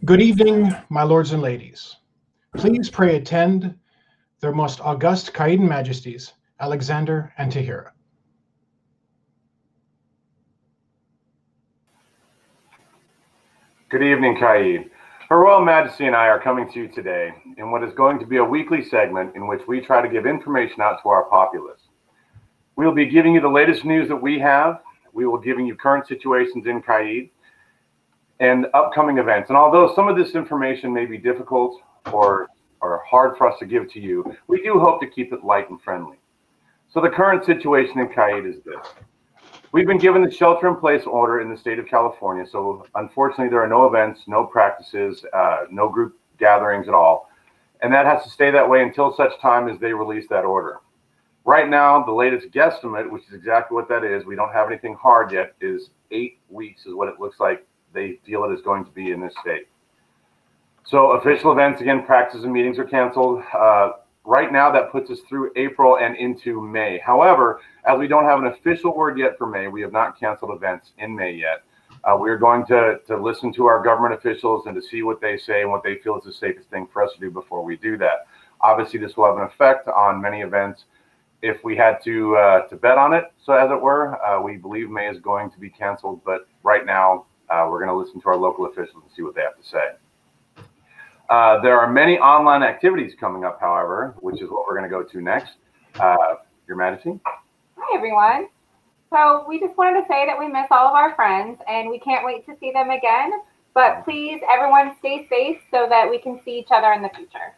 Good evening, my lords and ladies. Please pray attend their most august Caid Majesties, Alexander and Tahira. Good evening, Caid. Her Royal Majesty and I are coming to you today in what is going to be a weekly segment in which we try to give information out to our populace. We will be giving you the latest news that we have. We will be giving you current situations in Caid and upcoming events. And although some of this information may be difficult or hard for us to give to you, we do hope to keep it light and friendly. So the current situation in Caid is this. We've been given the shelter-in-place order in the state of California, so unfortunately there are no events, no practices, no group gatherings at all, and that has to stay that way until such time as they release that order. Right now, the latest guesstimate, which is exactly what that is, we don't have anything hard yet, is 8 weeks is what it looks like they feel it is going to be in this state. So official events, again, practices and meetings are canceled. Right now, that puts us through April and into May. However, as we don't have an official word yet for May, we have not canceled events in May yet. We're going to listen to our government officials and to see what they say and what they feel is the safest thing for us to do before we do that. Obviously, this will have an effect on many events. If we had to bet on it, so as it were, we believe May is going to be canceled. But right now, we're going to listen to our local officials and see what they have to say. There are many online activities coming up, however, which is what we're going to go to next. Your Majesty. Hi, everyone. So we just wanted to say that we miss all of our friends and we can't wait to see them again. But please, everyone, stay safe so that we can see each other in the future.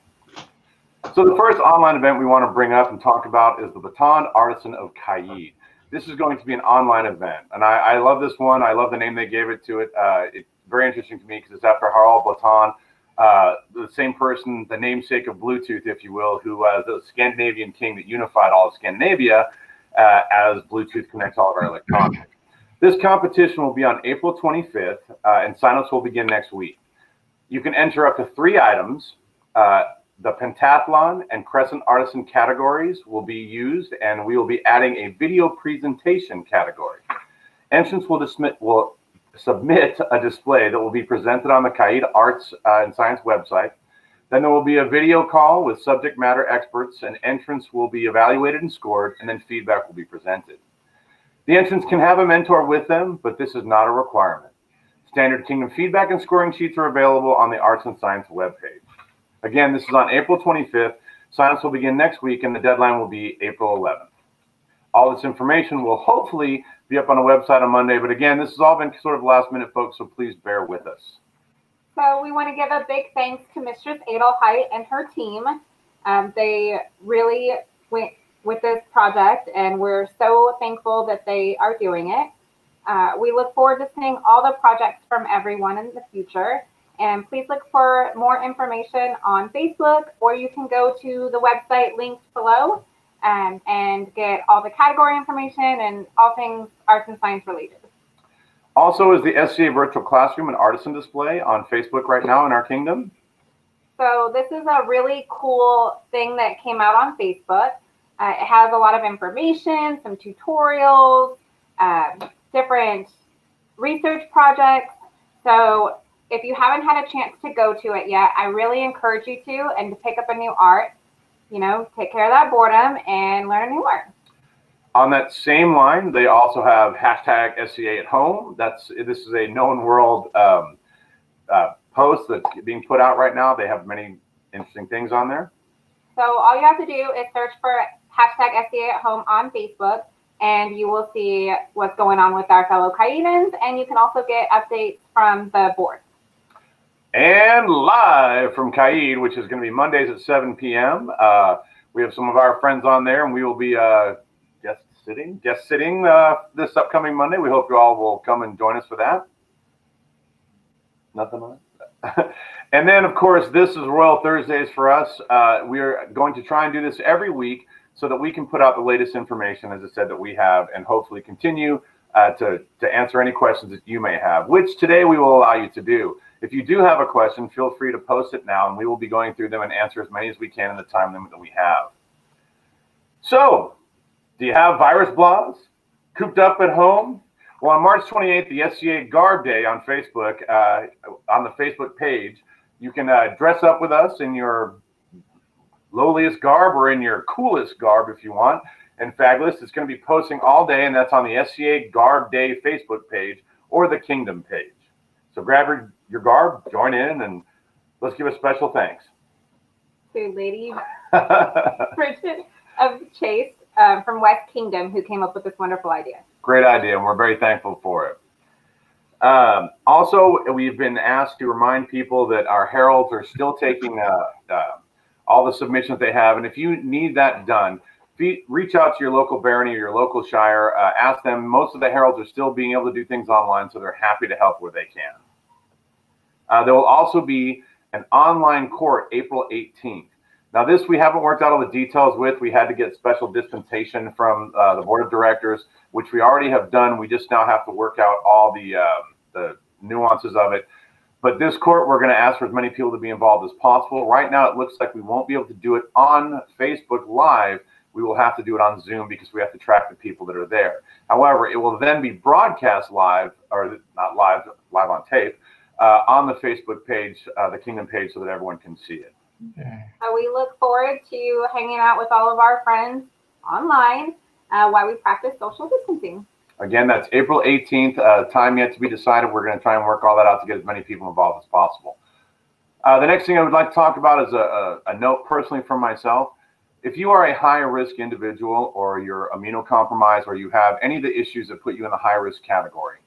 So the first online event we want to bring up and talk about is the Baton Artisan of Caid. This is going to be an online event, and I love this one. I love the name they gave it to it. It's very interesting to me because it's after Harald Baton, the same person, the namesake of Bluetooth, if you will, who was the Scandinavian king that unified all of Scandinavia as Bluetooth connects all of our electronics. This competition will be on April 25th, and signups will begin next week. You can enter up to 3 items. The pentathlon and crescent artisan categories will be used, and we will be adding a video presentation category. Entrants will submit a display that will be presented on the Caid Arts and Science website. Then there will be a video call with subject matter experts, and entrants will be evaluated and scored, and then feedback will be presented. The entrants can have a mentor with them, but this is not a requirement. Standard Kingdom feedback and scoring sheets are available on the Arts and Science webpage. Again, this is on April 25th. Signups will begin next week, and the deadline will be April 11th. All this information will hopefully be up on the website on Monday. But again, this has all been sort of last minute, folks, so please bear with us. So we want to give a big thanks to Mistress Adelheid and her team. They really went with this project, and we're so thankful that they are doing it. We look forward to seeing all the projects from everyone in the future. And please look for more information on Facebook, or you can go to the website linked below and get all the category information and all things arts and science related. Also is the SCA Virtual Classroom and Artisan display on Facebook right now in our kingdom. So this is a really cool thing that came out on Facebook. It has a lot of information, some tutorials, different research projects. So if you haven't had a chance to go to it yet, I really encourage you to, and to pick up a new art, you know, take care of that boredom and learn a new art. On that same line, they also have hashtag SCA at home. This is a known world post that's being put out right now. They have many interesting things on there. So all you have to do is search for hashtag SCA at home on Facebook, and you will see what's going on with our fellow Caidans, and you can also get updates from the board. And live from Caid, which is going to be Mondays at 7 p.m. We have some of our friends on there, and we will be guest sitting this upcoming Monday. We hope you all will come and join us for that. Nothing on it. And then, of course, this is Royal Thursdays for us. We are going to try and do this every week so that we can put out the latest information, as I said, that we have, and hopefully continue to answer any questions that you may have, which today we will allow you to do. If you do have a question, feel free to post it now, and we will be going through them and answer as many as we can in the time limit that we have. So, do you have virus blahs? Cooped up at home? Well, on March 28th, the SCA Garb Day on Facebook, on the Facebook page, you can dress up with us in your lowliest garb or in your coolest garb if you want. And fabulous, it's going to be posting all day, and that's on the SCA Garb Day Facebook page or the Kingdom page. So grab your garb, join in, and let's give a special thanks to Lady Bridget of Chase from West Kingdom, who came up with this wonderful idea. Great idea, and we're very thankful for it. Also, we've been asked to remind people that our heralds are still taking all the submissions they have, and if you need that done, reach out to your local barony or your local shire. Ask them. Most of the heralds are still being able to do things online, so they're happy to help where they can. There will also be an online court April 18th. Now, this we haven't worked out all the details with. We had to get special dispensation from the board of directors, which we already have done. We just now have to work out all the nuances of it. But this court, we're going to ask for as many people to be involved as possible. Right now, it looks like we won't be able to do it on Facebook Live. We will have to do it on Zoom because we have to track the people that are there. However, it will then be broadcast live, or not live, live on tape, on the Facebook page, the Kingdom page, so that everyone can see it. Okay. We look forward to hanging out with all of our friends online while we practice social distancing. Again, that's April 18th. Time yet to be decided. We're going to try and work all that out to get as many people involved as possible. The next thing I would like to talk about is a note personally from myself. If you are a high-risk individual, or you're immunocompromised, or you have any of the issues that put you in the high-risk category,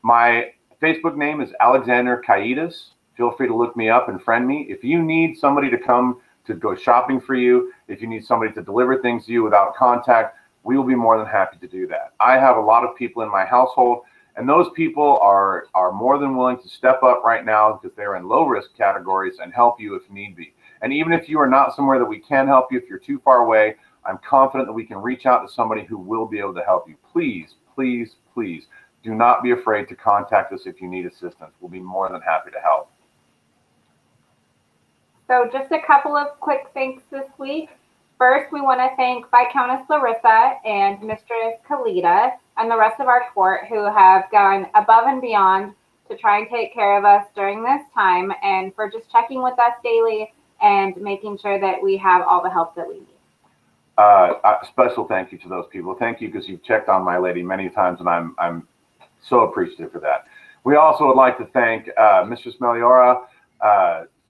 my Facebook name is Alexander Caid. Feel free to look me up and friend me. If you need somebody to come to go shopping for you, if you need somebody to deliver things to you without contact, we will be more than happy to do that. I have a lot of people in my household, and those people are more than willing to step up right now because they're in low-risk categories and help you if need be. And even if you are not somewhere that we can help you, if you're too far away, I'm confident that we can reach out to somebody who will be able to help you. Please, please, please do not be afraid to contact us if you need assistance. We'll be more than happy to help. So just a couple of quick thanks this week. First, we want to thank Viscountess Larissa and Mistress Kalita and the rest of our court who have gone above and beyond to try and take care of us during this time, and for just checking with us daily and making sure that we have all the help that we need. A special thank you to those people. Thank you, because you've checked on my lady many times, and I'm so appreciative for that. We also would like to thank Mistress Meliora,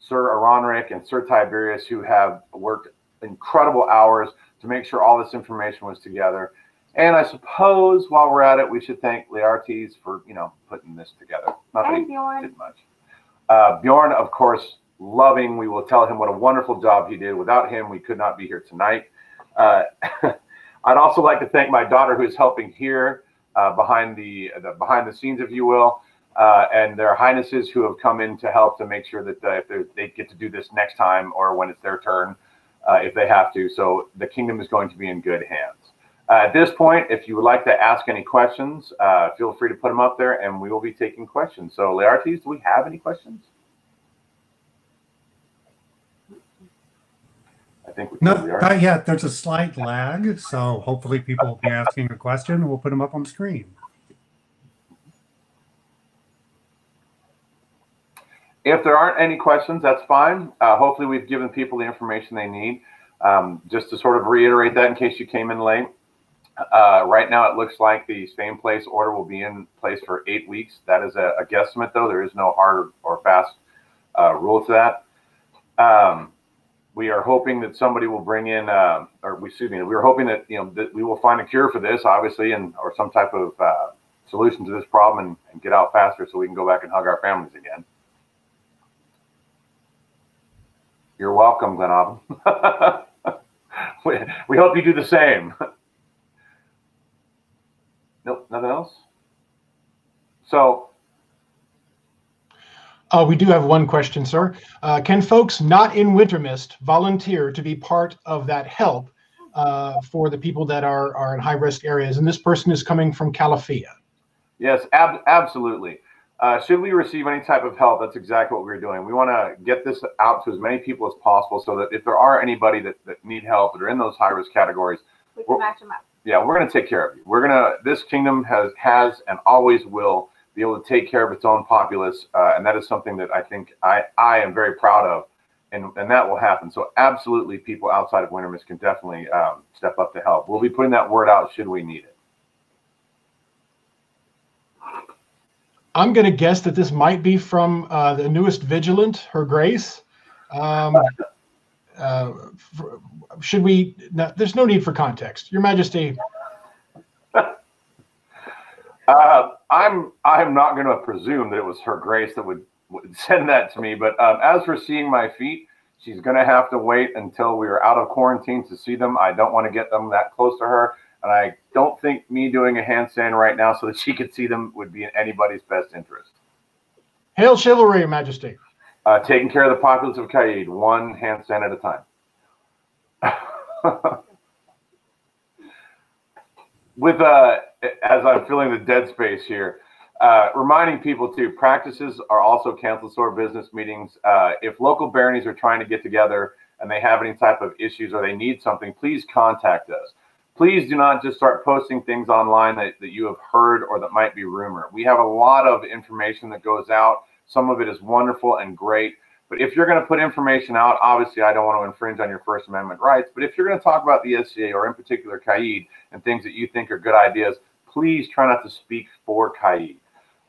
Sir Aronric, and Sir Tiberius, who have worked incredible hours to make sure all this information was together. And I suppose while we're at it, we should thank Leartes for, putting this together. Not that he did much. Bjorn, of course, loving. We will tell him what a wonderful job he did. Without him, we could not be here tonight. I'd also like to thank my daughter, who is helping here behind the scenes, if you will, and their highnesses who have come in to help to make sure that if they get to do this next time or when it's their turn, if they have to. So the kingdom is going to be in good hands. At this point, if you would like to ask any questions, feel free to put them up there, and we will be taking questions. So, Leartes, do we have any questions? I think we No, not yet. There's a slight lag, so hopefully people will be asking a question, and we'll put them up on screen. If there aren't any questions, that's fine. Hopefully we've given people the information they need. Just to sort of reiterate that in case you came in late. Right now it looks like the stay-in-place order will be in place for 8 weeks. That is a guesstimate, though. There is no hard or fast rule to that. We are hoping that somebody will bring in, we were hoping that that we will find a cure for this, obviously, or some type of solution to this problem and get out faster so we can go back and hug our families again. You're welcome, Glenavon. we hope you do the same. Nope, nothing else? So. We do have one question, sir. Can folks not in Wintermist volunteer to be part of that help for the people that are in high-risk areas? And this person is coming from Calafia. Yes, absolutely. Should we receive any type of help, that's exactly what we're doing. We want to get this out to as many people as possible so that if there are anybody that need help that are in those high-risk categories, we can match them up. Yeah, we're going to take care of you. This kingdom has and always will be able to take care of its own populace, and that is something that I think I am very proud of, and that will happen. So absolutely, people outside of Wintermist can definitely step up to help. We'll be putting that word out should we need it. I'm going to guess that this might be from the newest Vigilant, Her Grace. Should we? No, there's no need for context, Your Majesty. I'm not going to presume that it was Her Grace that would send that to me. But as for seeing my feet, she's going to have to wait until we are out of quarantine to see them. I don't want to get them that close to her, and I don't think me doing a handstand right now so that she could see them would be in anybody's best interest. Hail chivalry, Your Majesty. Taking care of the populace of Caid, one handstand at a time. With as I'm filling the dead space here, reminding people too, practices are also canceled store business meetings. If local baronies are trying to get together and they have any type of issues or they need something, please contact us. Please do not just start posting things online that you have heard or that might be rumor. We have a lot of information that goes out. Some of it is wonderful and great. But if you're going to put information out, obviously I don't want to infringe on your First Amendment rights. But if you're going to talk about the SCA or in particular Caid and things that you think are good ideas, please try not to speak for Caid.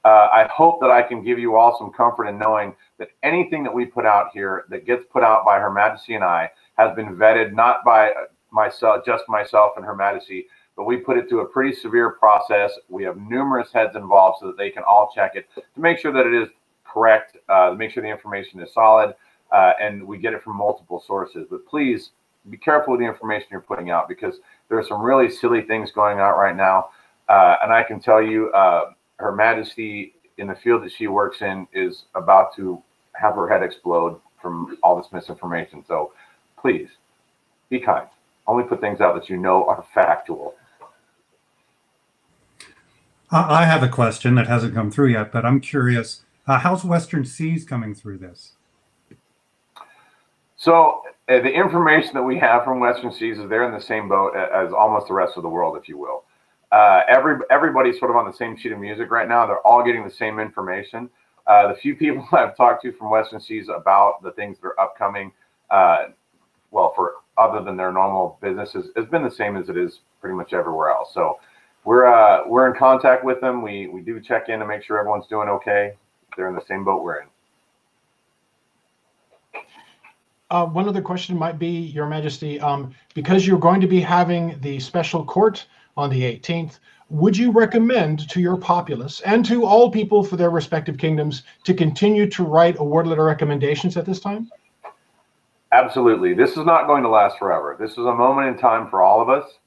I hope that I can give you all some comfort in knowing that anything that we put out here that gets put out by Her Majesty and I has been vetted, not by just myself and Her Majesty, but we put it through a pretty severe process. We have numerous heads involved so that they can all check it to make sure that it is correct, to make sure the information is solid, and we get it from multiple sources. But please be careful with the information you're putting out, because there are some really silly things going on right now. And I can tell you, Her Majesty in the field that she works in is about to have her head explode from all this misinformation. So please be kind. Only put things out that you know are factual. I have a question that hasn't come through yet, but I'm curious. How's Western Seas coming through this? So the information that we have from Western Seas is they're in the same boat as almost the rest of the world, if you will. Everybody's sort of on the same sheet of music right now. They're all getting the same information. The few people I've talked to from Western Seas about the things that are upcoming, well, for other than their normal businesses, it's been the same as it is pretty much everywhere else. So we're in contact with them. We do check in to make sure everyone's doing okay. They're in the same boat we're in. One other question might be, Your Majesty, because you're going to be having the special court on the 18th, would you recommend to your populace and to all people for their respective kingdoms to continue to write award letter recommendations at this time? Absolutely. This is not going to last forever. This is a moment in time for all of us.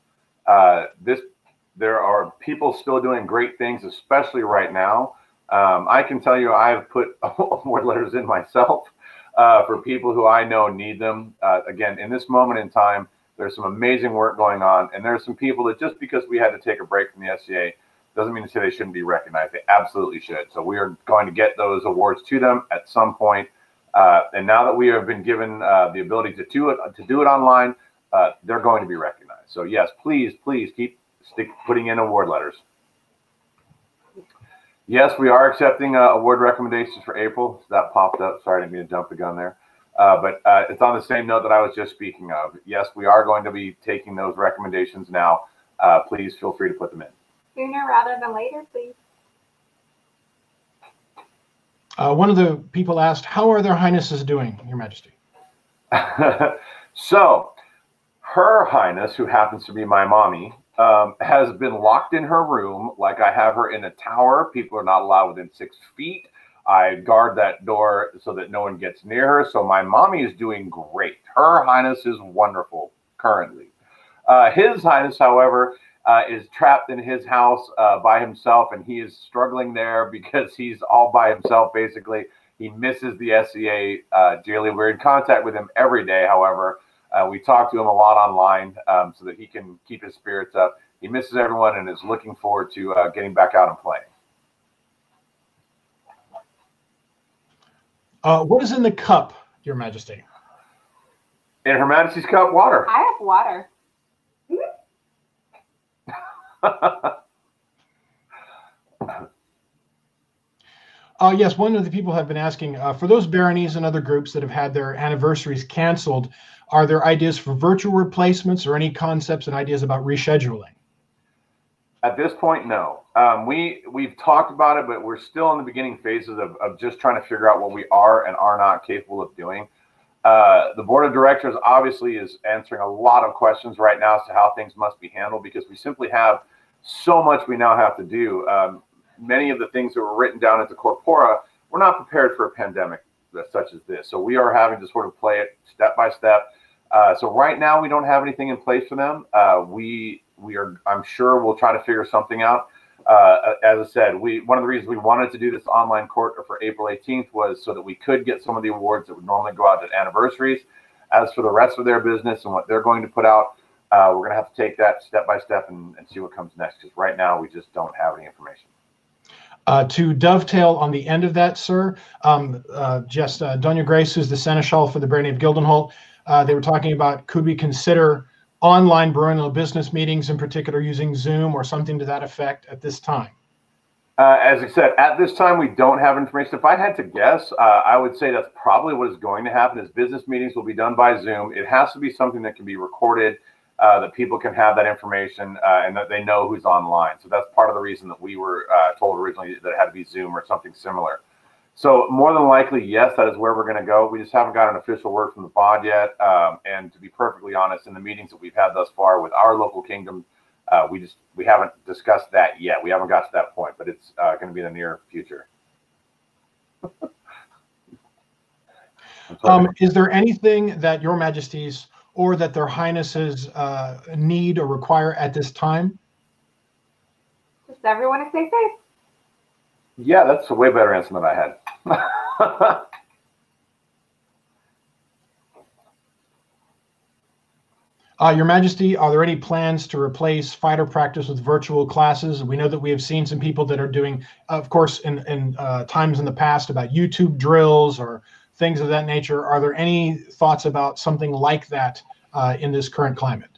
There are people still doing great things, especially right now. I can tell you I've put award letters in myself for people who I know need them. Again, in this moment in time, there's some amazing work going on, and there's some people that just because we had to take a break from the SCA doesn't mean to say they shouldn't be recognized. They absolutely should. So we are going to get those awards to them at some point. And now that we have been given the ability to do it online, they're going to be recognized. So yes, please keep putting in award letters. Yes, we are accepting award recommendations for April. That popped up. Sorry, I didn't mean to jump the gun there. But it's on the same note that I was just speaking of. Yes, we are going to be taking those recommendations now. Please feel free to put them in. Sooner rather than later, please. One of the people asked, how are their highnesses doing, Your Majesty? So, Her Highness, who happens to be my mommy, has been locked in her room like I have her in a tower. People are not allowed within 6 feet. I guard that door so that no one gets near her. So my mommy is doing great. Her Highness is wonderful currently. His Highness, however, is trapped in his house by himself, and he is struggling there because he's all by himself, basically. He misses the SCA dearly. We're in contact with him every day, however. We talk to him a lot online so that he can keep his spirits up. He misses everyone and is looking forward to getting back out and playing. What is in the cup, Your Majesty? In Her Majesty's cup, water. I have water. Yes, one of the people have been asking, for those baronies and other groups that have had their anniversaries canceled, are there ideas for virtual replacements or any concepts and ideas about rescheduling? At this point, no. We've talked about it, but we're still in the beginning phases of just trying to figure out what we are and are not capable of doing. The board of directors obviously is answering a lot of questions right now as to how things must be handled, because we simply have so much we now have to do. Many of the things that were written down at the corpora were not prepared for a pandemic such as this. So we are having to sort of play it step by step. So right now we don't have anything in place for them. I'm sure we'll try to figure something out. As I said, one of the reasons we wanted to do this online court for April 18th was so that we could get some of the awards that would normally go out at anniversaries. As for the rest of their business and what they're going to put out, we're going to have to take that step by step and see what comes next, because right now we just don't have any information. To dovetail on the end of that, sir, Doña Grace, who's the Seneschal for the Barony of Gildenholt, they were talking about, could we consider online baronial business meetings, in particular using Zoom or something to that effect at this time? As I said, at this time, we don't have information. If I had to guess, I would say that's probably what is going to happen, is business meetings will be done by Zoom. It has to be something that can be recorded, that people can have that information and that they know who's online. So that's part of the reason that we were told originally that it had to be Zoom or something similar. So more than likely, yes, that is where we're going to go. We just haven't got an official word from the BOD yet. And to be perfectly honest, in the meetings that we've had thus far with our local kingdom, we haven't discussed that yet. We haven't got to that point, but it's going to be in the near future. Is there anything that Your Majesties or that their Highnesses need or require at this time? Just everyone to stay safe. Yeah, that's a way better answer than I had. Your Majesty, are there any plans to replace fighter practice with virtual classes? We know that we have seen some people that are doing, of course, in times in the past, about YouTube drills or things of that nature. Are there any thoughts about something like that in this current climate?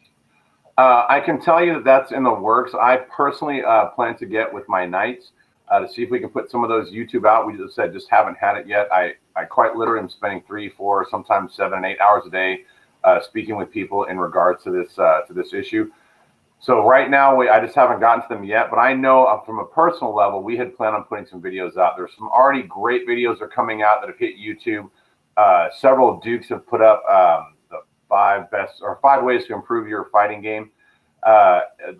I can tell you that that's in the works. I personally plan to get with my knights to see if we can put some of those YouTube out. We just haven't had it yet. I quite literally am spending 3, 4, sometimes 7 and 8 hours a day speaking with people in regards to this issue. So right now, I just haven't gotten to them yet, but I know from a personal level, we had planned on putting some videos out. There's some already great videos that are coming out that have hit YouTube. Several dukes have put up the 5 ways to improve your fighting game.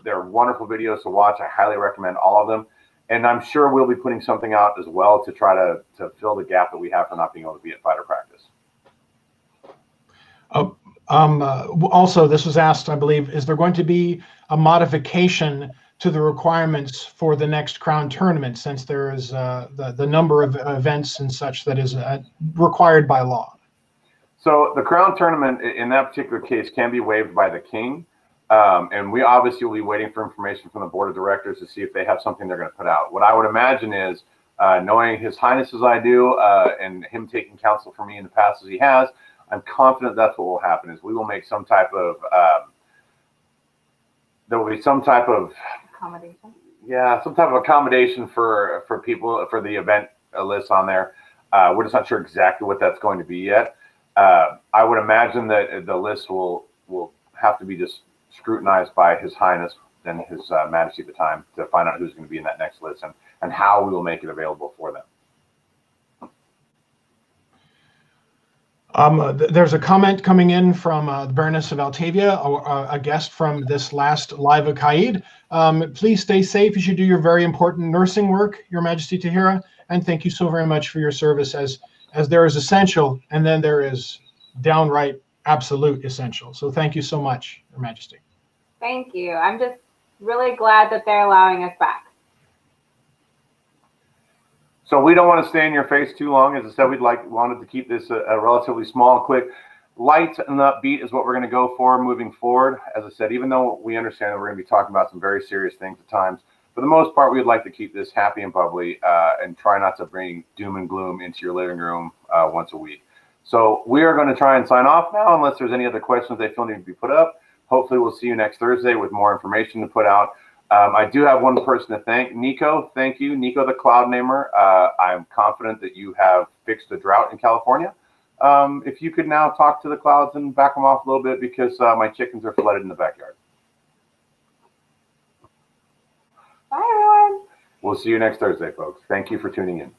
They're wonderful videos to watch. I highly recommend all of them. And I'm sure we'll be putting something out as well to try to fill the gap that we have for not being able to be at fighter practice. Also, this was asked, I believe, is there going to be a modification to the requirements for the next Crown tournament, since there is the number of events and such that is required by law? So the Crown tournament in that particular case can be waived by the king. And we obviously will be waiting for information from the board of directors to see if they have something they're going to put out. What I would imagine is, knowing His Highness as I do, and him taking counsel from me in the past as he has, I'm confident that's what will happen, is we will make some type of, there will be some type of Accommodation. Yeah, some type of accommodation for people, for the event list on there. We're just not sure exactly what that's going to be yet. I would imagine that the list will have to be just scrutinized by His Highness and His Majesty at the time to find out who's going to be in that next list and how we will make it available for them. There's a comment coming in from the Baroness of Altavia, a guest from this last live of Caid. Please stay safe as you do your very important nursing work, Your Majesty Tahira, and thank you so very much for your service, as there is essential and then there is downright absolute essential. So thank you so much, Your Majesty. Thank you. I'm just really glad that they're allowing us back. So we don't want to stay in your face too long. As I said, wanted to keep this a relatively small and quick. Light and upbeat is what we're going to go for moving forward. As I said, even though we understand that we're going to be talking about some very serious things at times, for the most part, we would like to keep this happy and bubbly and try not to bring doom and gloom into your living room once a week. So we are going to try and sign off now, unless there's any other questions they feel need to be put up. Hopefully we'll see you next Thursday with more information to put out. I do have one person to thank. Nico, thank you. Nico, the cloud namer. I'm confident that you have fixed the drought in California. If you could now talk to the clouds and back them off a little bit, because my chickens are flooded in the backyard. Bye, everyone. We'll see you next Thursday, folks. Thank you for tuning in.